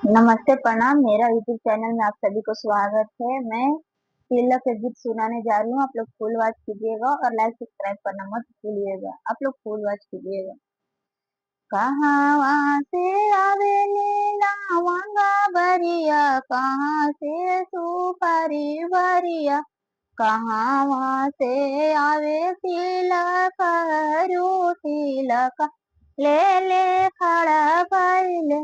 नमस्ते, प्रणाम। मेरा यूट्यूब चैनल में आप सभी को स्वागत है। मैं तिलक के गीत सुनाने जा रही हूँ। आप लोग फुल वॉच कीजिएगा और लाइक सब्सक्राइब करना मत भूलिएगा। आप लोग फुल वॉच कीजिएगा। कहाँ से आवे लवंगा बरिया, कहाँ से सुपारी बरिया, कहाँ से आवे तिलक रू तिलक ले ले खड़ा भइले,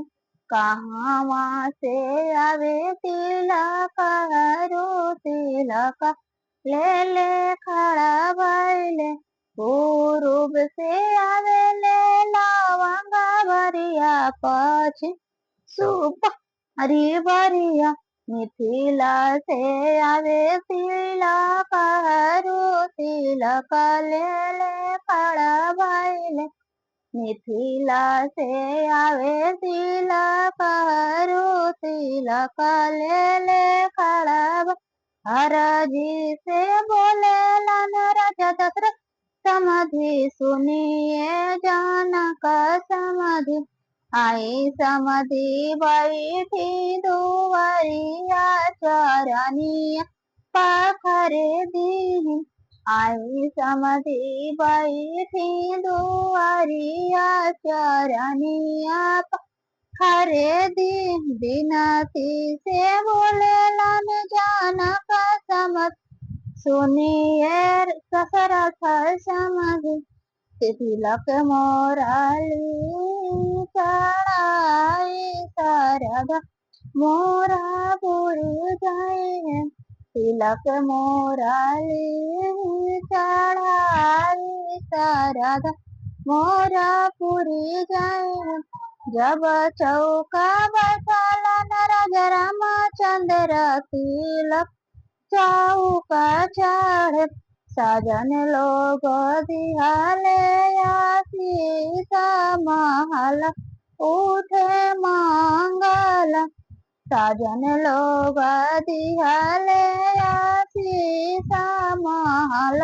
कहाँ से आवे तिलक रू तिलक ले ले खड़ा भइले। पूरब से आवे ले लवंगा बरिया, पश्चिम सुपारी बरिया, मिथिला से आवे तिलक रू तिलक ले ले खड़ा भइले। मिथिला से आवे तिलक रू तिलक ले ले खड़ा हर जी से बोले लन राजा दशरथ, समाधि सुनिए जनक समाधि, आई समाधि बैठी दुआरिया, चरनिया पाखरे दीन, आई समाधि बैठी दुआरिया, चरनिया हरे दिन बिनती से बोले लन जानक समझ, सुनिए दशरथ समाधि, तिलक मोराली चढ़ाई शारदा, मोरा पुर जाए, तिलक मोराली चढ़ाई शारदा, मोरा पुरी जाए। जब चौका बैठलन राजा रामचंद्र, तिलक चौका चढ़े, सजन लोग दिहाले आशीष महल उठे मंगल, सजन लोग दिहाले आशीष महल